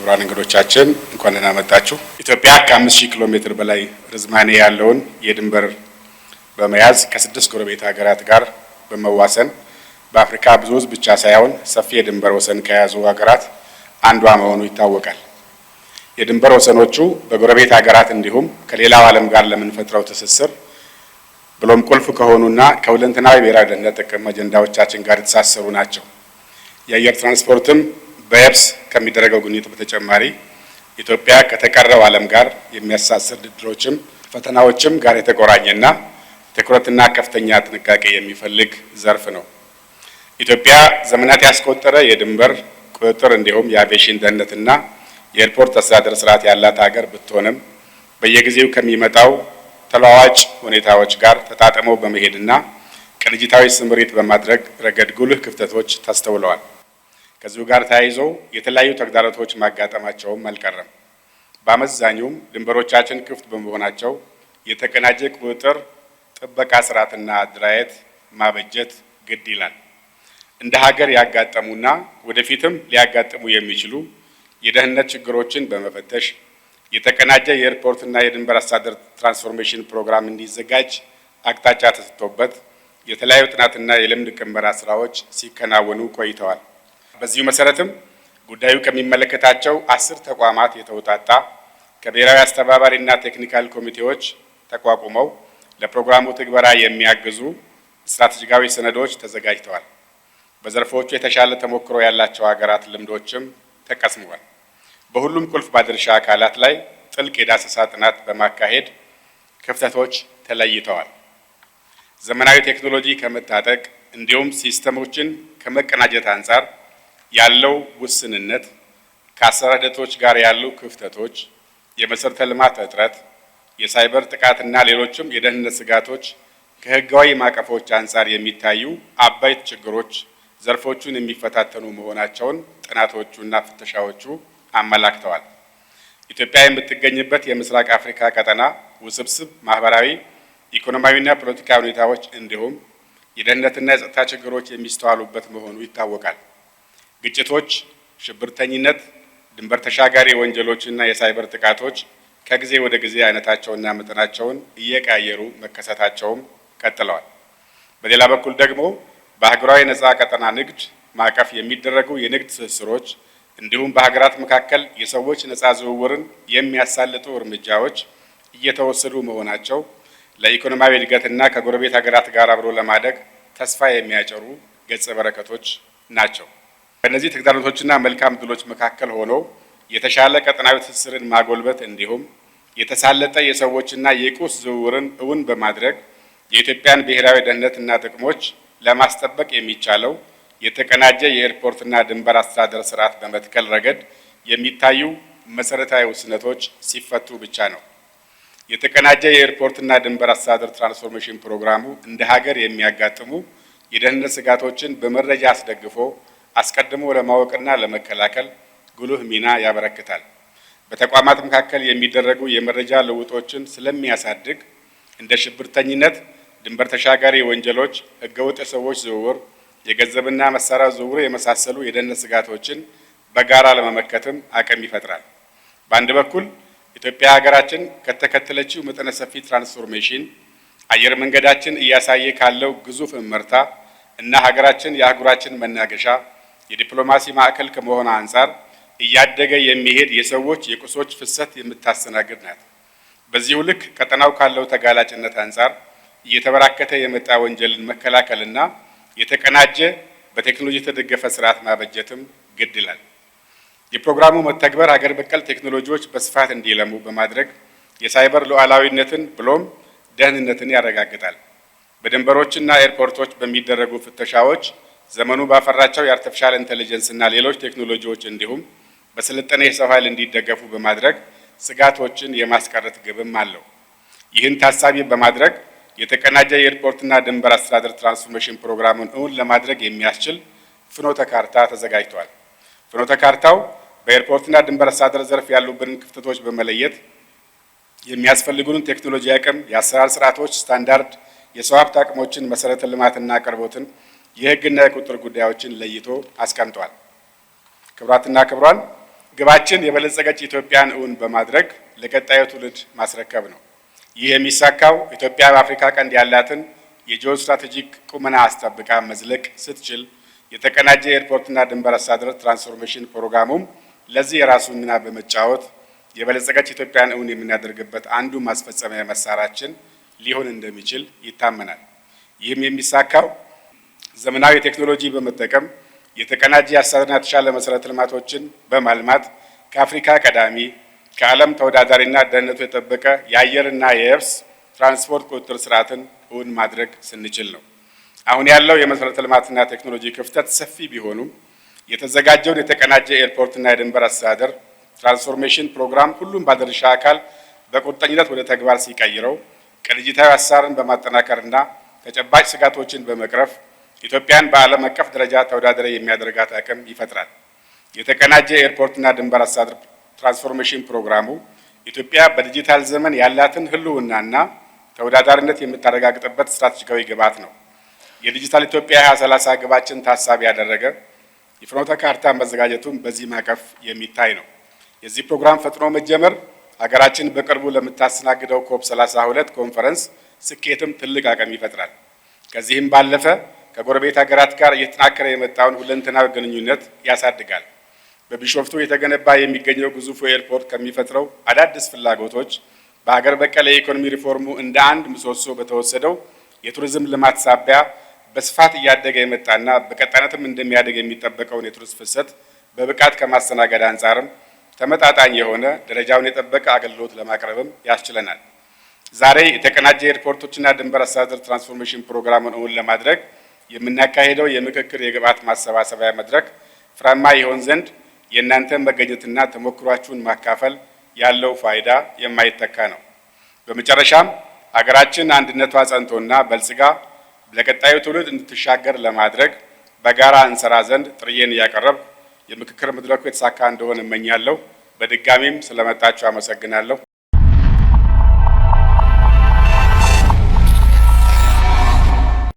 ክቡራን እንግዶቻችን እንኳን ደህና መጣችሁ። ኢትዮጵያ ከ5000 ኪሎ ሜትር በላይ ርዝማኔ ያለውን የድንበር በመያዝ ከ6 ጎረቤት ሀገራት ጋር በመዋሰን በአፍሪካ ብዙ ሕዝብ ብቻ ሳይሆን ሰፊ የድንበር ወሰን ከያዙ ሀገራት አንዷ መሆኑ ይታወቃል። የድንበር ወሰኖቹ በጎረቤት ሀገራት እንዲሁም ከሌላው ዓለም ጋር ለምንፈጥረው ትስስር ብሎም ቁልፍ ከሆኑና ከሁለንተናዊ ብሔራዊ ደህንነት ጥቅም አጀንዳዎቻችን ጋር የተሳሰሩ ናቸው። የአየር ትራንስፖርትም በየብስ ከሚደረገው ግንኙነት በተጨማሪ ኢትዮጵያ ከተቀረው ዓለም ጋር የሚያሳስር ድልድሎችም ፈተናዎችም ጋር የተቆራኘና ትኩረትና ከፍተኛ ጥንቃቄ የሚፈልግ ዘርፍ ነው። ኢትዮጵያ ዘመናት ያስቆጠረ የድንበር ቁጥጥር እንዲሁም የአቪዬሽን ደህንነትና የኤርፖርት አስተዳደር ስርዓት ያላት ሀገር ብትሆንም በየጊዜው ከሚመጣው ተለዋዋጭ ሁኔታዎች ጋር ተጣጥመው በመሄድና ቅንጅታዊ ስምሪት በማድረግ ረገድ ጉልህ ክፍተቶች ተስተውለዋል። ከዚሁ ጋር ተያይዞ የተለያዩ ተግዳሮቶች ማጋጠማቸውም አልቀረም። በአመዛኙም ድንበሮቻችን ክፍት በመሆናቸው የተቀናጀ ቁጥጥር፣ ጥበቃ ስርዓትና አደራጀት ማበጀት ግድ ይላል። እንደ ሀገር ያጋጠሙና ወደፊትም ሊያጋጥሙ የሚችሉ የደህንነት ችግሮችን በመፈተሽ የተቀናጀ የኤርፖርትና የድንበር አስተዳደር ትራንስፎርሜሽን ፕሮግራም እንዲዘጋጅ አቅጣጫ ተሰጥቶበት የተለያዩ ጥናትና የልምድ ቅመራ ስራዎች ሲከናወኑ ቆይተዋል። በዚሁ መሰረትም ጉዳዩ ከሚመለከታቸው 10 ተቋማት የተውጣጣ ከብሔራዊ አስተባባሪና ቴክኒካል ኮሚቴዎች ተቋቁመው ለፕሮግራሙ ትግበራ የሚያግዙ ስትራቴጂካዊ ሰነዶች ተዘጋጅተዋል። በዘርፎቹ የተሻለ ተሞክሮ ያላቸው ሀገራት ልምዶችም ተቀስመዋል። በሁሉም ቁልፍ ባለድርሻ አካላት ላይ ጥልቅ የዳሰሳ ጥናት በማካሄድ ክፍተቶች ተለይተዋል። ዘመናዊ ቴክኖሎጂ ከመታጠቅ እንዲሁም ሲስተሞችን ከመቀናጀት አንጻር ያለው ውስንነት፣ ከአሰራር ሂደቶች ጋር ያሉ ክፍተቶች፣ የመሰረተ ልማት እጥረት፣ የሳይበር ጥቃትና ሌሎችም የደህንነት ስጋቶች ከህጋዊ ማዕቀፎች አንጻር የሚታዩ አበይት ችግሮች ዘርፎቹን የሚፈታተኑ መሆናቸውን ጥናቶቹና ፍተሻዎቹ አመላክተዋል። ኢትዮጵያ የምትገኝበት የምስራቅ አፍሪካ ቀጠና ውስብስብ ማህበራዊ፣ ኢኮኖሚያዊና ፖለቲካዊ ሁኔታዎች እንዲሁም የደህንነትና የጸጥታ ችግሮች የሚስተዋሉበት መሆኑ ይታወቃል። ግጭቶች፣ ሽብርተኝነት፣ ድንበር ተሻጋሪ ወንጀሎችና የሳይበር ጥቃቶች ከጊዜ ወደ ጊዜ አይነታቸውና መጠናቸውን እየቀያየሩ መከሰታቸውም ቀጥለዋል። በሌላ በኩል ደግሞ በሀገራዊ ነጻ ቀጠና ንግድ ማዕቀፍ የሚደረጉ የንግድ ትስስሮች እንዲሁም በሀገራት መካከል የሰዎች ነጻ ዝውውርን የሚያሳልጡ እርምጃዎች እየተወሰዱ መሆናቸው ለኢኮኖሚያዊ እድገትና ከጎረቤት ሀገራት ጋር አብሮ ለማደግ ተስፋ የሚያጭሩ ገጸ በረከቶች ናቸው። በእነዚህ ተግዳሮቶችና መልካም ዕድሎች መካከል ሆኖ የተሻለ ቀጠናዊ ትስስርን ማጎልበት እንዲሁም የተሳለጠ የሰዎችና የቁስ ዝውውርን እውን በማድረግ የኢትዮጵያን ብሔራዊ ደህንነትና ጥቅሞች ለማስጠበቅ የሚቻለው የተቀናጀ የኤርፖርትና ድንበር አስተዳደር ስርዓት በመትከል ረገድ የሚታዩ መሰረታዊ ውስንነቶች ሲፈቱ ብቻ ነው። የተቀናጀ የኤርፖርትና ድንበር አስተዳደር ትራንስፎርሜሽን ፕሮግራሙ እንደ ሀገር የሚያጋጥሙ የደህንነት ስጋቶችን በመረጃ አስደግፎ አስቀድሞ ለማወቅና ለመከላከል ጉልህ ሚና ያበረክታል። በተቋማት መካከል የሚደረጉ የመረጃ ልውጦችን ስለሚያሳድግ እንደ ሽብርተኝነት፣ ድንበር ተሻጋሪ ወንጀሎች፣ ህገወጥ የሰዎች ዝውውር፣ የገንዘብና መሳሪያ ዝውውር የመሳሰሉ የደህንነት ስጋቶችን በጋራ ለመመከትም አቅም ይፈጥራል። በአንድ በኩል ኢትዮጵያ ሀገራችን ከተከተለችው መጠነ ሰፊ ትራንስፎርሜሽን አየር መንገዳችን እያሳየ ካለው ግዙፍ እመርታ እና ሀገራችን የአህጉራችን መናገሻ የዲፕሎማሲ ማዕከል ከመሆን አንጻር እያደገ የሚሄድ የሰዎች የቁሶች ፍሰት የምታስተናግድ ናት። በዚሁ ልክ ቀጠናው ካለው ተጋላጭነት አንጻር እየተበራከተ የመጣ ወንጀልን መከላከልና የተቀናጀ በቴክኖሎጂ የተደገፈ ስርዓት ማበጀትም ግድ ይላል። የፕሮግራሙ መተግበር ሀገር በቀል ቴክኖሎጂዎች በስፋት እንዲለሙ በማድረግ የሳይበር ሉዓላዊነትን ብሎም ደህንነትን ያረጋግጣል። በድንበሮችና ኤርፖርቶች በሚደረጉ ፍተሻዎች ዘመኑ ባፈራቸው የአርቲፊሻል ኢንተለጀንስ እና ሌሎች ቴክኖሎጂዎች እንዲሁም በስልጠነ የሰው ኃይል እንዲደገፉ በማድረግ ስጋቶችን የማስቀረት ግብም አለው። ይህን ታሳቢ በማድረግ የተቀናጀ የኤርፖርትና ድንበር አስተዳደር ትራንስፎርሜሽን ፕሮግራሙን እውን ለማድረግ የሚያስችል ፍኖተ ካርታ ተዘጋጅቷል። ፍኖተ ካርታው በኤርፖርትና ድንበር አስተዳደር ዘርፍ ያሉብንን ክፍተቶች በመለየት የሚያስፈልጉንን ቴክኖሎጂ አቅም፣ የአሰራር ስርዓቶች፣ ስታንዳርድ፣ የሰው ሀብት አቅሞችን፣ መሰረተ ልማትና አቅርቦትን፣ የህግና የቁጥጥር ጉዳዮችን ለይቶ አስቀምጧል። ክቡራትና ክቡራን፣ ግባችን የበለጸገች ኢትዮጵያን እውን በማድረግ ለቀጣዩ ትውልድ ማስረከብ ነው። ይህ የሚሳካው ኢትዮጵያ በአፍሪካ ቀንድ ያላትን የጂኦ ስትራቴጂክ ቁመና አስጠብቃ መዝለቅ ስትችል የተቀናጀ የኤርፖርትና ድንበር አስተዳደር ትራንስፎርሜሽን ፕሮግራሙም ለዚህ የራሱን ሚና በመጫወት የበለጸገች ኢትዮጵያን እውን የምናደርግበት አንዱ ማስፈጸሚያ መሳሪያችን ሊሆን እንደሚችል ይታመናል። ይህም የሚሳካው ዘመናዊ ቴክኖሎጂ በመጠቀም የተቀናጀ አስተዳደርና የተሻለ መሰረተ ልማቶችን በማልማት ከአፍሪካ ቀዳሚ ከዓለም ተወዳዳሪና ደህንነቱ የጠበቀ የአየርና የየብስ ትራንስፖርት ቁጥጥር ስርዓትን እውን ማድረግ ስንችል ነው። አሁን ያለው የመሰረተ ልማትና ቴክኖሎጂ ክፍተት ሰፊ ቢሆኑም የተዘጋጀውን የተቀናጀ ኤርፖርትና የድንበር አስተዳደር ትራንስፎርሜሽን ፕሮግራም ሁሉም ባለድርሻ አካል በቁርጠኝነት ወደ ተግባር ሲቀይረው ቅንጅታዊ አሰራርን በማጠናከርና ተጨባጭ ስጋቶችን በመቅረፍ ኢትዮጵያን በዓለም አቀፍ ደረጃ ተወዳዳሪ የሚያደርጋት አቅም ይፈጥራል። የተቀናጀ ኤርፖርትና ድንበር አስተዳደር ትራንስፎርሜሽን ፕሮግራሙ ኢትዮጵያ በዲጂታል ዘመን ያላትን ህልውናና ተወዳዳሪነት የምታረጋግጥበት ስትራቴጂካዊ ግብዓት ነው። የዲጂታል ኢትዮጵያ 2030 ግባችን ታሳቢ ያደረገ የፍኖተ ካርታ መዘጋጀቱን በዚህ ማዕቀፍ የሚታይ ነው። የዚህ ፕሮግራም ፈጥኖ መጀመር ሀገራችን በቅርቡ ለምታስተናግደው ኮፕ32 ኮንፈረንስ ስኬትም ትልቅ አቅም ይፈጥራል። ከዚህም ባለፈ ከጎረቤት ሀገራት ጋር እየተጠናከረ የመጣውን ሁለንተናዊ ግንኙነት ያሳድጋል። በቢሾፍቱ የተገነባ የሚገኘው ግዙፉ ኤርፖርት ከሚፈጥረው አዳዲስ ፍላጎቶች በሀገር በቀል የኢኮኖሚ ሪፎርሙ እንደ አንድ ምሰሶ በተወሰደው የቱሪዝም ልማት ሳቢያ በስፋት እያደገ የመጣና በቀጣይነትም እንደሚያደግ የሚጠበቀውን የቱሪስት ፍሰት በብቃት ከማስተናገድ አንጻርም ተመጣጣኝ የሆነ ደረጃውን የጠበቀ አገልግሎት ለማቅረብም ያስችለናል። ዛሬ የተቀናጀ ኤርፖርቶችና ድንበር አስተዳደር ትራንስፎርሜሽን ፕሮግራምን እውን ለማድረግ የምናካሄደው የምክክር የግብዓት ማሰባሰቢያ መድረክ ፍሬያማ ይሆን ዘንድ የእናንተ መገኘትና ተሞክሯችሁን ማካፈል ያለው ፋይዳ የማይተካ ነው። በመጨረሻም ሀገራችን አንድነቷ ጸንቶና በልጽጋ ለቀጣዩ ትውልድ እንድትሻገር ለማድረግ በጋራ እንሰራ ዘንድ ጥሪዬን እያቀረብኩ የምክክር መድረኩ የተሳካ እንደሆነ እመኛለሁ። በድጋሚም ስለመጣችሁ አመሰግናለሁ።